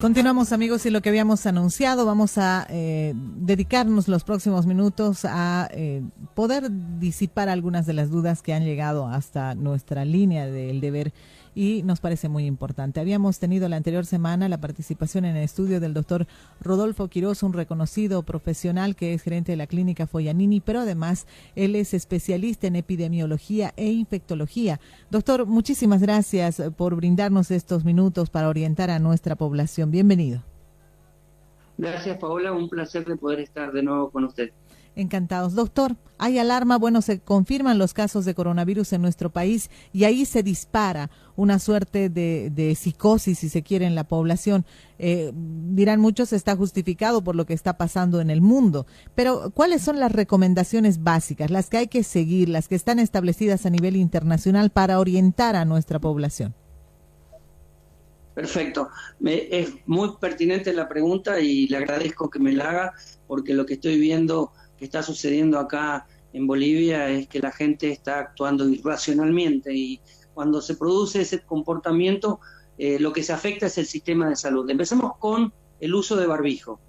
Continuamos, amigos, y lo que habíamos anunciado, vamos a dedicarnos los próximos minutos a poder disipar algunas de las dudas que han llegado hasta nuestra línea del deber, y nos parece muy importante. Habíamos tenido la anterior semana la participación en el estudio del doctor Rodolfo Quiroz, un reconocido profesional que es gerente de la clínica Foglianini, pero además él es especialista en epidemiología e infectología. Doctor, muchísimas gracias por brindarnos estos minutos para orientar a nuestra población. Bienvenido. Gracias, Paola, un placer de poder estar de nuevo con usted. Encantados. Doctor, hay alarma, bueno, se confirman los casos de coronavirus en nuestro país y ahí se dispara una suerte de psicosis, si se quiere, en la población. Dirán muchos, está justificado por lo que está pasando en el mundo, pero ¿cuáles son las recomendaciones básicas, las que hay que seguir, las que están establecidas a nivel internacional para orientar a nuestra población? Perfecto. Es muy pertinente la pregunta y le agradezco que me la haga, porque lo que estoy viendo que está sucediendo acá en Bolivia es que la gente está actuando irracionalmente, y cuando se produce ese comportamiento, lo que se afecta es el sistema de salud. Empecemos con el uso de barbijo.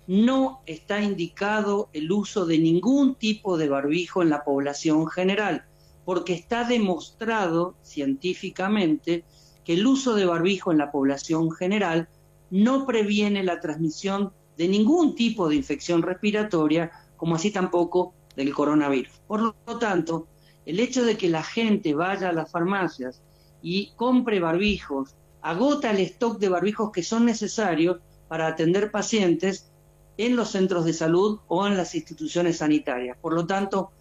No está indicado el uso de ningún tipo de barbijo en la población general, porque está demostrado científicamente que el uso de barbijo en la población general no previene la transmisión de ningún tipo de infección respiratoria, como así tampoco del coronavirus. Por lo tanto, el hecho de que la gente vaya a las farmacias y compre barbijos, agota el stock de barbijos que son necesarios para atender pacientes en los centros de salud o en las instituciones sanitarias. Por lo tanto,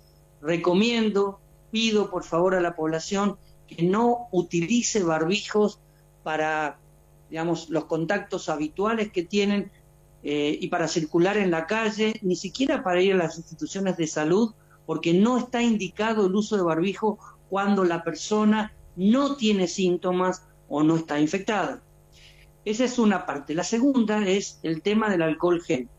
pido por favor a la población que no utilice barbijos para, digamos, los contactos habituales que tienen y para circular en la calle, ni siquiera para ir a las instituciones de salud, porque no está indicado el uso de barbijo cuando la persona no tiene síntomas o no está infectada. Esa es una parte. La segunda es el tema del alcohol gel.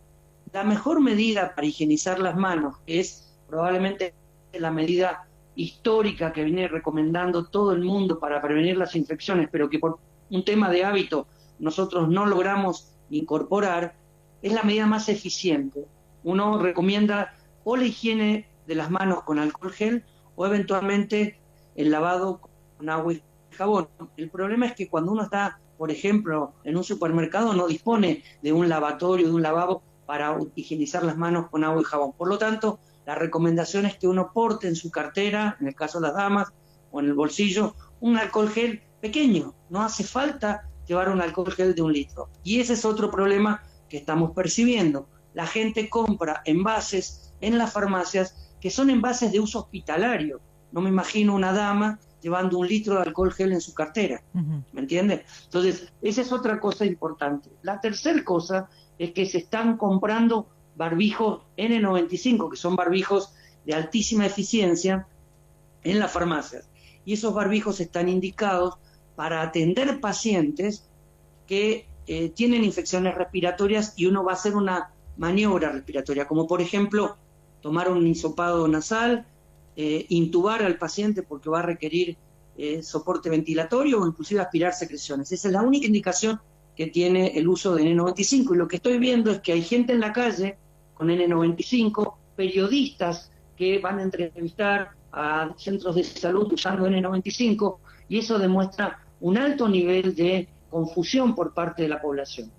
La mejor medida para higienizar las manos, que es probablemente la medida histórica que viene recomendando todo el mundo para prevenir las infecciones, pero que por un tema de hábito nosotros no logramos incorporar, es la medida más eficiente. Uno recomienda o la higiene de las manos con alcohol gel o eventualmente el lavado con agua y jabón. El problema es que cuando uno está, por ejemplo, en un supermercado, no dispone de un lavatorio, de un lavabo para higienizar las manos con agua y jabón. Por lo tanto, la recomendación es que uno porte en su cartera, en el caso de las damas, o en el bolsillo, un alcohol gel pequeño. No hace falta llevar un alcohol gel de 1 litro. Y ese es otro problema que estamos percibiendo. La gente compra envases en las farmacias que son envases de uso hospitalario. No me imagino una dama llevando 1 litro de alcohol gel en su cartera. ¿Me entiende? Entonces, esa es otra cosa importante. La tercera cosa es que se están comprando barbijos N95, que son barbijos de altísima eficiencia en las farmacias. Y esos barbijos están indicados para atender pacientes que tienen infecciones respiratorias y uno va a hacer una maniobra respiratoria, como por ejemplo tomar un hisopado nasal, intubar al paciente porque va a requerir soporte ventilatorio o inclusive aspirar secreciones. Esa es la única indicación que tiene el uso de N95, y lo que estoy viendo es que hay gente en la calle con N95, periodistas que van a entrevistar a centros de salud usando N95, y eso demuestra un alto nivel de confusión por parte de la población.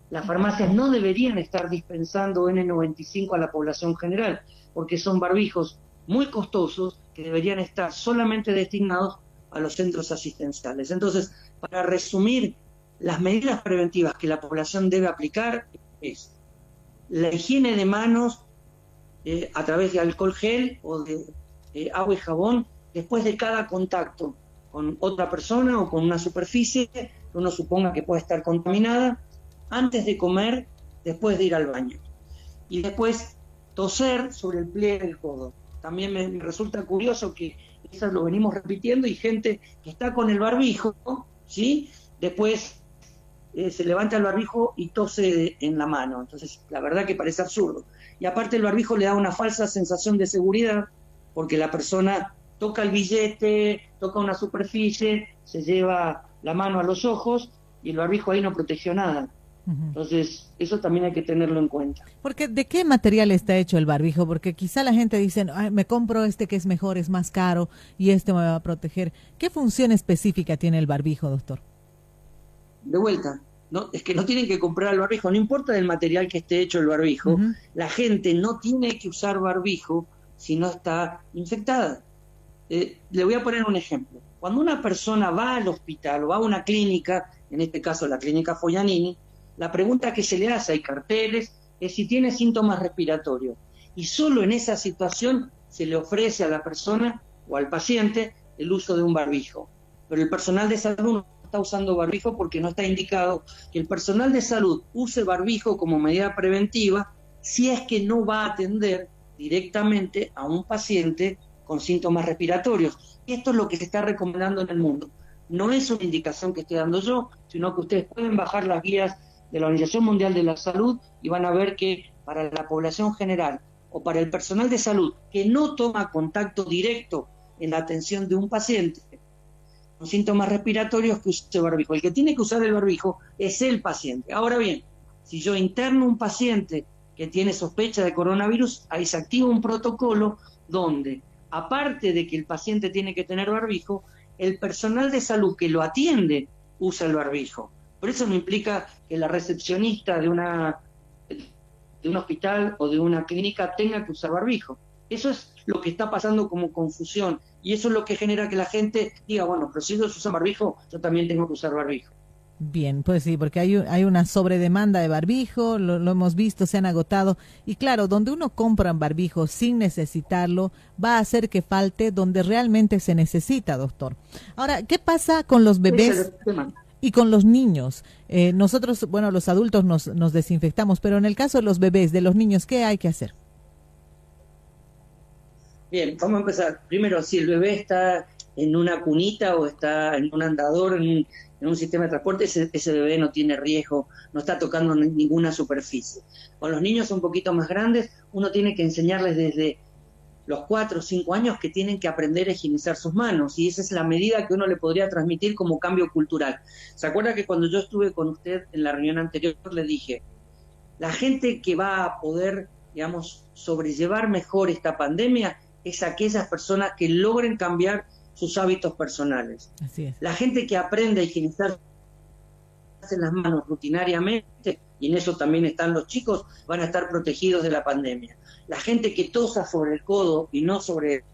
Las farmacias no deberían estar dispensando N95 a la población general, porque son barbijos muy costosos que deberían estar solamente destinados a los centros asistenciales. Entonces, para resumir, las medidas preventivas que la población debe aplicar es la higiene de manos a través de alcohol gel o de agua y jabón después de cada contacto con otra persona o con una superficie que uno suponga que puede estar contaminada, antes de comer, después de ir al baño. Y después toser sobre el pliegue del codo. También me resulta curioso que eso lo venimos repitiendo, y gente que está con el barbijo, ¿sí? Después se levanta el barbijo y tose en la mano. Entonces, la verdad que parece absurdo. Y aparte el barbijo le da una falsa sensación de seguridad, porque la persona toca el billete, toca una superficie, se lleva la mano a los ojos y el barbijo ahí no protegió nada. Entonces, eso también hay que tenerlo en cuenta. Porque, ¿de qué material está hecho el barbijo? Porque quizá la gente dice, "Ay, me compro este que es mejor, es más caro y este me va a proteger". ¿Qué función específica tiene el barbijo, doctor? De vuelta, no, es que no tienen que comprar el barbijo, no importa del material que esté hecho el barbijo, la gente no tiene que usar barbijo si no está infectada. Le voy a poner un ejemplo. Cuando una persona va al hospital o va a una clínica, en este caso la clínica Foglianini, la pregunta que se le hace, hay carteles, es si tiene síntomas respiratorios. Y solo en esa situación se le ofrece a la persona o al paciente el uso de un barbijo. Pero el personal de salud no está usando barbijo porque no está indicado que el personal de salud use barbijo como medida preventiva si es que no va a atender directamente a un paciente con síntomas respiratorios. Y esto es lo que se está recomendando en el mundo. No es una indicación que esté dando yo, sino que ustedes pueden bajar las guías de la Organización Mundial de la Salud y van a ver que para la población general o para el personal de salud que no toma contacto directo en la atención de un paciente con síntomas respiratorios, que use barbijo. El que tiene que usar el barbijo es el paciente. Ahora bien, si yo interno un paciente que tiene sospecha de coronavirus, ahí se activa un protocolo donde, aparte de que el paciente tiene que tener barbijo, el personal de salud que lo atiende usa el barbijo. Por eso no implica que la recepcionista de un hospital o de una clínica tenga que usar barbijo. Eso es lo que está pasando como confusión y eso es lo que genera que la gente diga, bueno, pero si ellos usan barbijo, yo también tengo que usar barbijo. Bien, pues sí, porque hay una sobredemanda de barbijo, lo hemos visto, se han agotado. Y claro, donde uno compra un barbijo sin necesitarlo, va a hacer que falte donde realmente se necesita, doctor. Ahora, ¿qué pasa con los bebés y con los niños? Nosotros, bueno, los adultos nos desinfectamos, pero en el caso de los bebés, de los niños, ¿qué hay que hacer? Bien, vamos a empezar. Primero, si el bebé está en una cunita o está en un andador, en un sistema de transporte, ese bebé no tiene riesgo, no está tocando ninguna superficie. Con los niños un poquito más grandes, uno tiene que enseñarles desde los 4 o 5 años que tienen que aprender a higienizar sus manos, y esa es la medida que uno le podría transmitir como cambio cultural. ¿Se acuerda que cuando yo estuve con usted en la reunión anterior le dije, la gente que va a poder, digamos, sobrellevar mejor esta pandemia es aquellas personas que logren cambiar sus hábitos personales? Así es. La gente que aprende a higienizar las manos rutinariamente, y en eso también están los chicos, van a estar protegidos de la pandemia. La gente que tosa sobre el codo y no sobre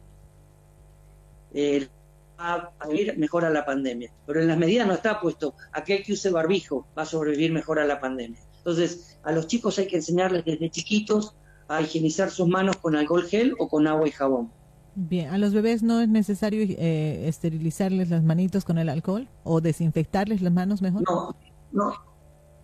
va a vivir mejor a la pandemia. Pero en las medidas no está puesto aquel que use barbijo va a sobrevivir mejor a la pandemia. Entonces, a los chicos hay que enseñarles desde chiquitos a higienizar sus manos con alcohol gel o con agua y jabón. Bien, ¿a los bebés no es necesario esterilizarles las manitos con el alcohol o desinfectarles las manos mejor? No.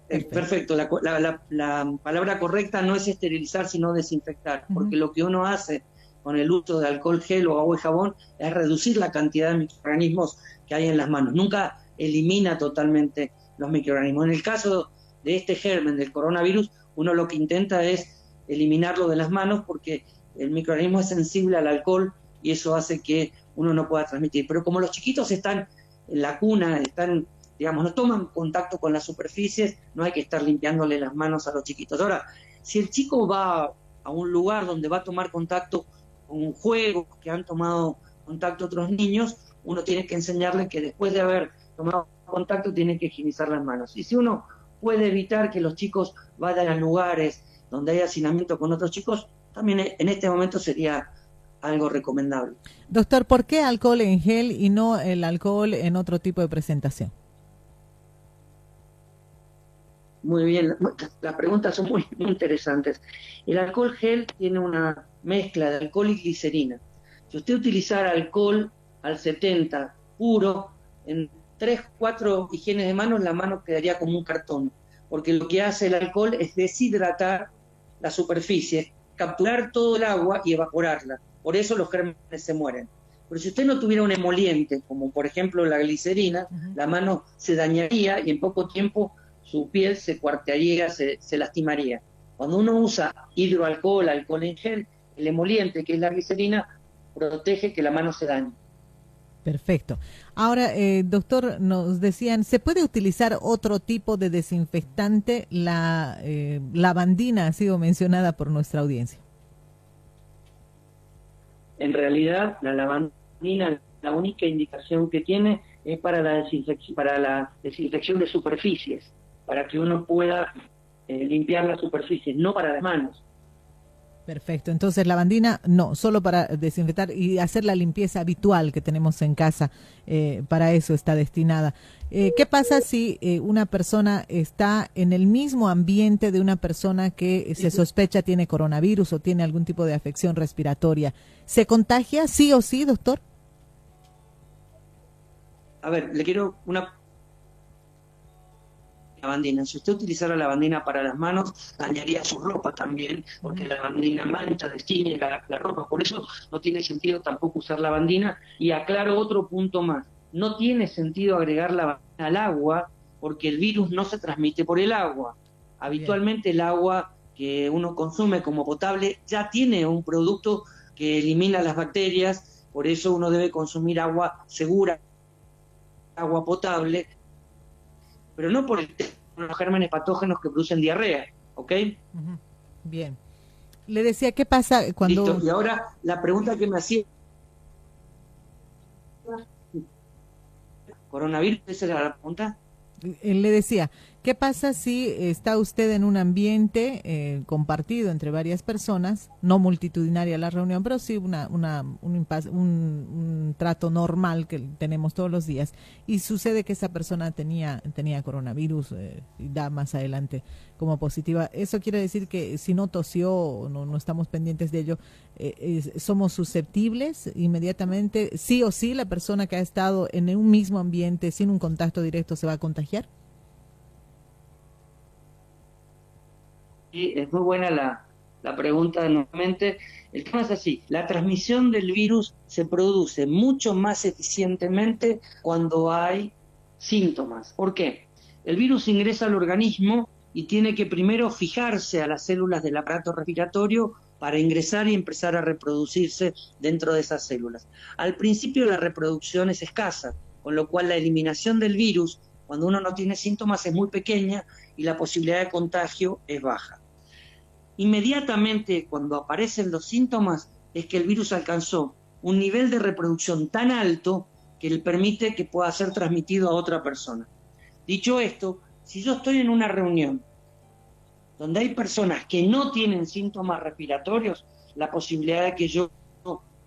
Perfecto. La palabra correcta no es esterilizar, sino desinfectar, porque lo que uno hace con el uso de alcohol gel o agua y jabón es reducir la cantidad de microorganismos que hay en las manos. Nunca elimina totalmente los microorganismos. En el caso de este germen, del coronavirus, uno lo que intenta es eliminarlo de las manos porque el microorganismo es sensible al alcohol y eso hace que uno no pueda transmitir. Pero como los chiquitos están en la cuna, digamos, no toman contacto con las superficies, no hay que estar limpiándole las manos a los chiquitos. Ahora, si el chico va a un lugar donde va a tomar contacto con juegos que han tomado contacto otros niños, uno tiene que enseñarle que después de haber tomado contacto tiene que higienizar las manos. Y si uno puede evitar que los chicos vayan a lugares donde hay hacinamiento con otros chicos, también en este momento sería algo recomendable. Doctor, ¿por qué alcohol en gel y no el alcohol en otro tipo de presentación? Muy bien, las preguntas son muy interesantes. El alcohol gel tiene una mezcla de alcohol y glicerina. Si usted utilizara alcohol al 70 puro, en 3, 4 higienes de manos, la mano quedaría como un cartón, porque lo que hace el alcohol es deshidratar la superficie, capturar todo el agua y evaporarla. Por eso los gérmenes se mueren. Pero si usted no tuviera un emoliente, como por ejemplo la glicerina, la mano se dañaría y en poco tiempo su piel se cuartearía, se lastimaría. Cuando uno usa hidroalcohol, alcohol en gel, el emoliente, que es la glicerina, protege que la mano se dañe. Perfecto. Ahora, doctor, nos decían, ¿se puede utilizar otro tipo de desinfectante? La lavandina ha sido mencionada por nuestra audiencia. En realidad, la lavandina, la única indicación que tiene es para la desinfección de superficies, para que uno pueda limpiar las superficies, no para las manos. Perfecto. Entonces, lavandina no, solo para desinfectar y hacer la limpieza habitual que tenemos en casa. Para eso está destinada. ¿Qué pasa si una persona está en el mismo ambiente de una persona que se sospecha tiene coronavirus o tiene algún tipo de afección respiratoria? ¿Se contagia sí o sí, doctor? A ver, le quiero una lavandina. Si usted utilizara la lavandina para las manos, dañaría su ropa también, porque la lavandina mancha, destiñe la ropa. Por eso no tiene sentido tampoco usar lavandina. Y aclaro otro punto más. No tiene sentido agregar lavandina al agua, porque el virus no se transmite por el agua. Habitualmente el agua que uno consume como potable ya tiene un producto que elimina las bacterias, por eso uno debe consumir agua segura, agua potable, pero no por los gérmenes patógenos que producen diarrea, ¿ok? Bien. Le decía, ¿qué pasa cuando... Listo. Y ahora la pregunta que me hacía... ¿Coronavirus? ¿Esa era la pregunta? Le decía, ¿qué pasa si está usted en un ambiente compartido entre varias personas, no multitudinaria la reunión, pero sí un trato normal que tenemos todos los días, y sucede que esa persona tenía coronavirus y da más adelante como positiva? Eso quiere decir que si no tosió o no estamos pendientes de ello, somos susceptibles inmediatamente, sí o sí, la persona que ha estado en un mismo ambiente sin un contacto directo se va a contagiar. Sí, es muy buena la pregunta nuevamente. El tema es así, la transmisión del virus se produce mucho más eficientemente cuando hay síntomas. ¿Por qué? El virus ingresa al organismo y tiene que primero fijarse a las células del aparato respiratorio para ingresar y empezar a reproducirse dentro de esas células. Al principio la reproducción es escasa, con lo cual la eliminación del virus, cuando uno no tiene síntomas, es muy pequeña y la posibilidad de contagio es baja. Inmediatamente cuando aparecen los síntomas es que el virus alcanzó un nivel de reproducción tan alto que le permite que pueda ser transmitido a otra persona. Dicho esto, si yo estoy en una reunión donde hay personas que no tienen síntomas respiratorios, la posibilidad de que yo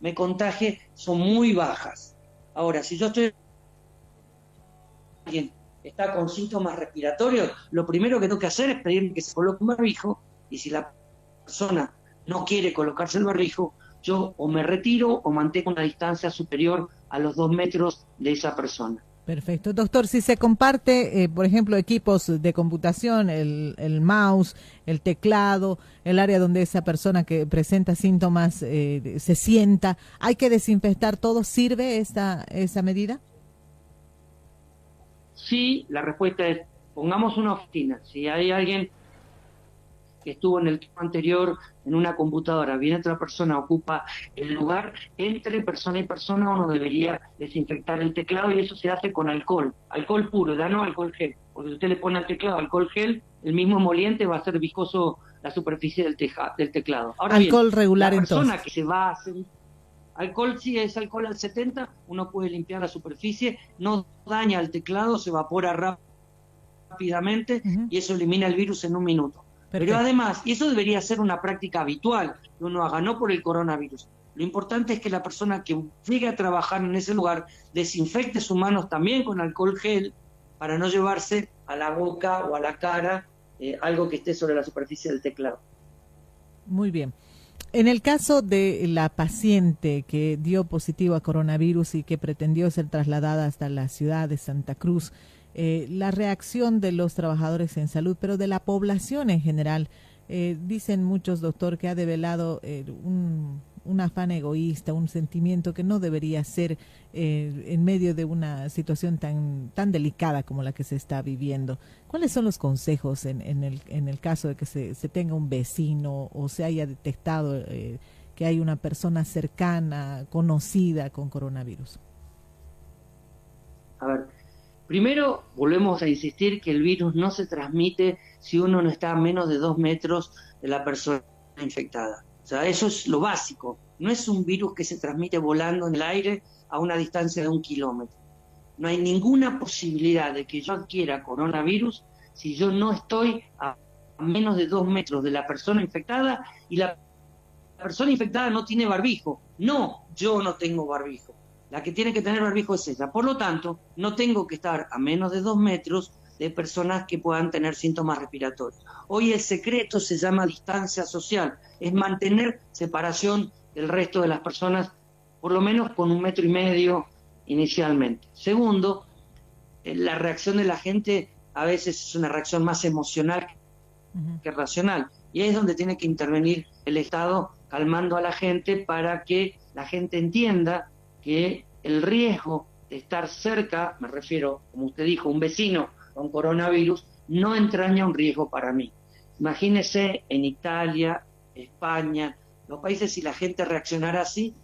me contagie son muy bajas. Ahora, si yo estoy alguien está con síntomas respiratorios, lo primero que tengo que hacer es pedirle que se coloque un barbijo, y si la persona no quiere colocarse el barbijo, yo o me retiro o mantengo una distancia superior a los 2 metros de esa persona. Perfecto. Doctor, si se comparte, por ejemplo, equipos de computación, el mouse, el teclado, el área donde esa persona que presenta síntomas se sienta, ¿hay que desinfectar todo? ¿Sirve esa medida? Sí, la respuesta es, pongamos una oficina. Si hay alguien que estuvo en el turno anterior en una computadora, viene otra persona, ocupa el lugar, entre persona y persona uno debería desinfectar el teclado, y eso se hace con alcohol puro, ya no alcohol gel, porque si usted le pone al teclado alcohol gel, el mismo emoliente va a hacer viscoso la superficie del teclado. Ahora alcohol bien, regular, la persona entonces. que se va a hacer alcohol, sí es alcohol al 70, uno puede limpiar la superficie, no daña el teclado, se evapora rápidamente y eso elimina el virus en 1 minuto. Perfecto. Pero además, y eso debería ser una práctica habitual que uno haga, no por el coronavirus. Lo importante es que la persona que llegue a trabajar en ese lugar desinfecte sus manos también con alcohol gel para no llevarse a la boca o a la cara algo que esté sobre la superficie del teclado. Muy bien. En el caso de la paciente que dio positivo a coronavirus y que pretendió ser trasladada hasta la ciudad de Santa Cruz, la reacción de los trabajadores en salud, pero de la población en general, dicen muchos, doctor, que ha develado un afán egoísta, un sentimiento que no debería ser en medio de una situación tan delicada como la que se está viviendo. ¿Cuáles son los consejos en el caso de que se tenga un vecino o se haya detectado que hay una persona cercana, conocida con coronavirus? A ver, primero volvemos a insistir que el virus no se transmite si uno no está a menos de 2 metros de la persona infectada. O sea, eso es lo básico. No es un virus que se transmite volando en el aire a una distancia de 1 kilómetro. No hay ninguna posibilidad de que yo adquiera coronavirus si yo no estoy a menos de 2 metros de la persona infectada y la persona infectada no tiene barbijo. No, yo no tengo barbijo. La que tiene que tener barbijo es ella. Por lo tanto, no tengo que estar a menos de 2 metros de personas que puedan tener síntomas respiratorios. Hoy el secreto se llama distancia social, es mantener separación del resto de las personas, por lo menos con 1,5 metros inicialmente. Segundo, la reacción de la gente a veces es una reacción más emocional que racional, y ahí es donde tiene que intervenir el Estado calmando a la gente para que la gente entienda que el riesgo de estar cerca, me refiero, como usted dijo, un vecino con coronavirus, no entraña un riesgo para mí. Imagínese en Italia, España, los países, si la gente reaccionara así,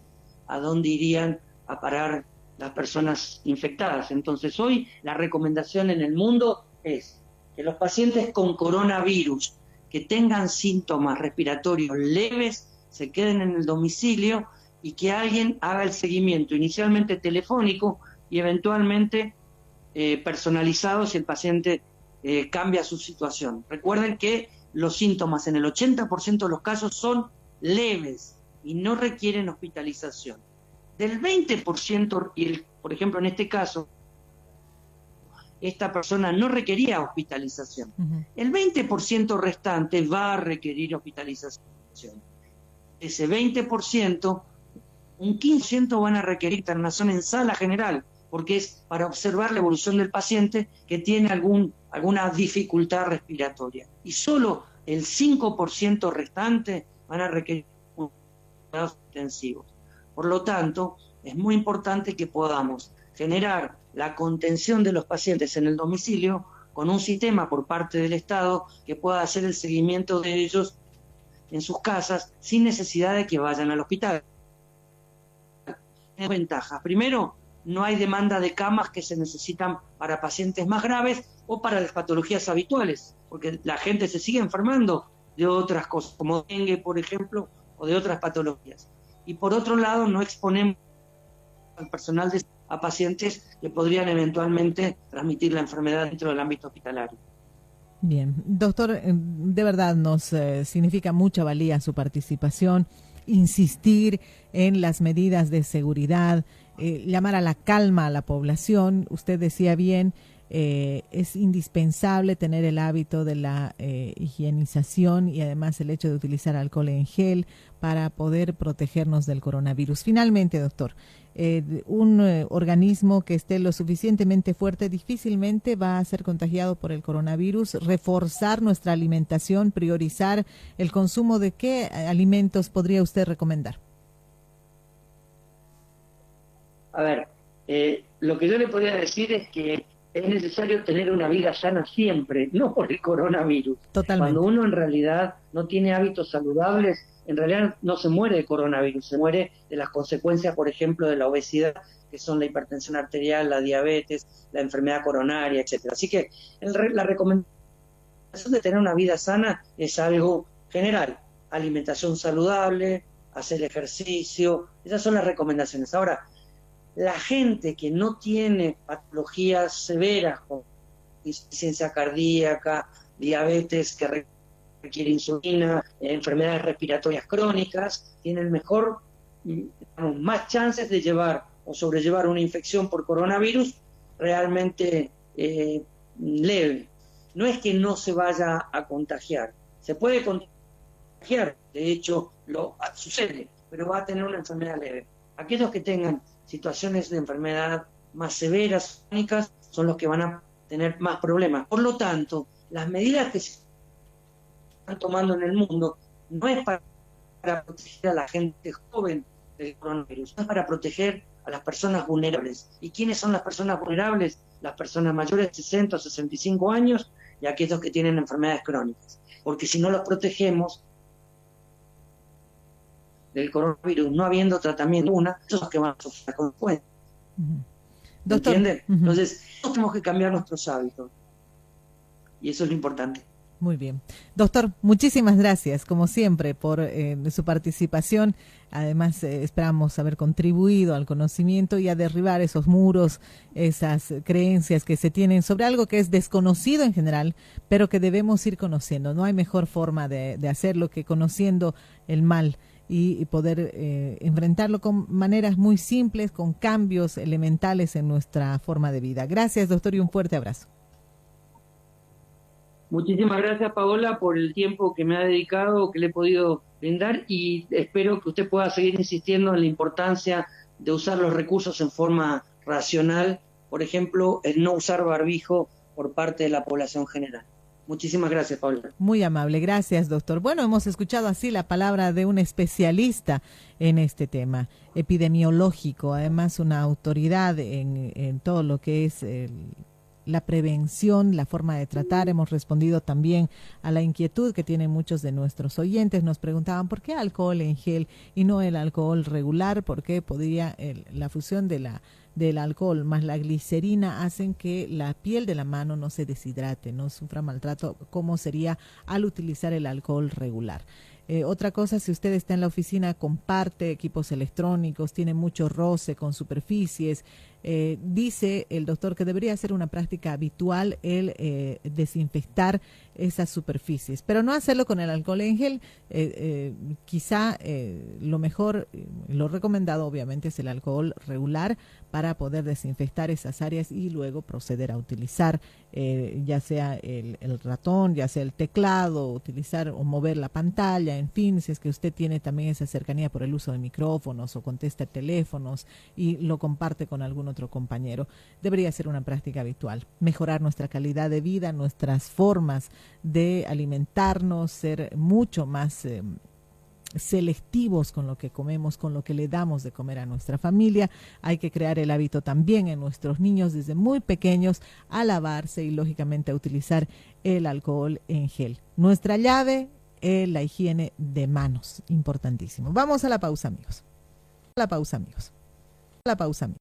¿a dónde irían a parar las personas infectadas? Entonces hoy la recomendación en el mundo es que los pacientes con coronavirus que tengan síntomas respiratorios leves se queden en el domicilio y que alguien haga el seguimiento inicialmente telefónico y eventualmente personalizado si el paciente cambia su situación. Recuerden que los síntomas en el 80% de los casos son leves y no requieren hospitalización. Del 20%, por ejemplo en este caso, esta persona no requería hospitalización. El 20% restante va a requerir hospitalización. Ese 20%, un 15% van a requerir internación en sala general, porque es para observar la evolución del paciente que tiene alguna dificultad respiratoria. Y solo el 5% restante van a requerir cuidados intensivos. Por lo tanto, es muy importante que podamos generar la contención de los pacientes en el domicilio con un sistema por parte del Estado que pueda hacer el seguimiento de ellos en sus casas sin necesidad de que vayan al hospital. Tiene ventajas. Primero, no hay demanda de camas que se necesitan para pacientes más graves o para las patologías habituales, porque la gente se sigue enfermando de otras cosas, como dengue, por ejemplo, o de otras patologías. Y por otro lado, no exponemos al personal a pacientes que podrían eventualmente transmitir la enfermedad dentro del ámbito hospitalario. Bien, doctor, de verdad nos significa mucha valía su participación, insistir en las medidas de seguridad, llamar a la calma a la población. Usted decía bien, es indispensable tener el hábito de la higienización y además el hecho de utilizar alcohol en gel para poder protegernos del coronavirus. Finalmente, doctor, un organismo que esté lo suficientemente fuerte difícilmente va a ser contagiado por el coronavirus. Reforzar nuestra alimentación, priorizar el consumo de qué alimentos podría usted recomendar. A ver, lo que yo le podría decir es que es necesario tener una vida sana siempre, no por el coronavirus. Totalmente. Cuando uno en realidad no tiene hábitos saludables, en realidad no se muere de coronavirus, se muere de las consecuencias, por ejemplo, de la obesidad, que son la hipertensión arterial, la diabetes, la enfermedad coronaria, etcétera. Así que la recomendación de tener una vida sana es algo general. Alimentación saludable, hacer ejercicio, esas son las recomendaciones. Ahora, la gente que no tiene patologías severas como insuficiencia cardíaca, diabetes que requiere insulina, enfermedades respiratorias crónicas, tienen más chances de llevar o sobrellevar una infección por coronavirus realmente leve. No es que no se vaya a contagiar, se puede contagiar, de hecho sucede, pero va a tener una enfermedad leve. Aquellos que tengan situaciones de enfermedad más severas, crónicas, son los que van a tener más problemas. Por lo tanto, las medidas que se están tomando en el mundo no es para proteger a la gente joven del coronavirus, es para proteger a las personas vulnerables. ¿Y quiénes son las personas vulnerables? Las personas mayores de 60 o 65 años y aquellos que tienen enfermedades crónicas. Porque si no los protegemos del coronavirus, no habiendo tratamiento son los que van a sufrir la consecuencia. Doctor. ¿Entiende? Entonces, nosotros tenemos que cambiar nuestros hábitos. Y eso es lo importante. Muy bien. Doctor, muchísimas gracias, como siempre, por su participación. Además, esperamos haber contribuido al conocimiento y a derribar esos muros, esas creencias que se tienen sobre algo que es desconocido en general, pero que debemos ir conociendo. No hay mejor forma de hacerlo que conociendo el mal y poder enfrentarlo con maneras muy simples, con cambios elementales en nuestra forma de vida. Gracias, doctor, y un fuerte abrazo. Muchísimas gracias, Paola, por el tiempo que me ha dedicado, que le he podido brindar, y espero que usted pueda seguir insistiendo en la importancia de usar los recursos en forma racional, por ejemplo, el no usar barbijo por parte de la población general. Muchísimas gracias, Paola. Muy amable, gracias, doctor. Bueno, hemos escuchado así la palabra de un especialista en este tema epidemiológico, además una autoridad en todo lo que es la prevención, la forma de tratar. Hemos respondido también a la inquietud que tienen muchos de nuestros oyentes. Nos preguntaban por qué alcohol en gel y no el alcohol regular, porque podría la fusión del alcohol más la glicerina hacen que la piel de la mano no se deshidrate, no sufra maltrato, como sería al utilizar el alcohol regular. Otra cosa, si usted está en la oficina, comparte equipos electrónicos, tiene mucho roce con superficies, dice el doctor que debería ser una práctica habitual el desinfectar esas superficies, pero no hacerlo con el alcohol en gel. Quizá lo mejor, lo recomendado obviamente es el alcohol regular para poder desinfectar esas áreas y luego proceder a utilizar ya sea el ratón, ya sea el teclado, utilizar o mover la pantalla, en fin, si es que usted tiene también esa cercanía por el uso de micrófonos o contesta teléfonos y lo comparte con algún otro compañero. Debería ser una práctica habitual. Mejorar nuestra calidad de vida, nuestras formas de alimentarnos, ser mucho más selectivos con lo que comemos, con lo que le damos de comer a nuestra familia. Hay que crear el hábito también en nuestros niños desde muy pequeños a lavarse y lógicamente a utilizar el alcohol en gel. Nuestra llave es la higiene de manos, importantísimo. Vamos a la pausa, amigos. La pausa, amigos. La pausa, amigos.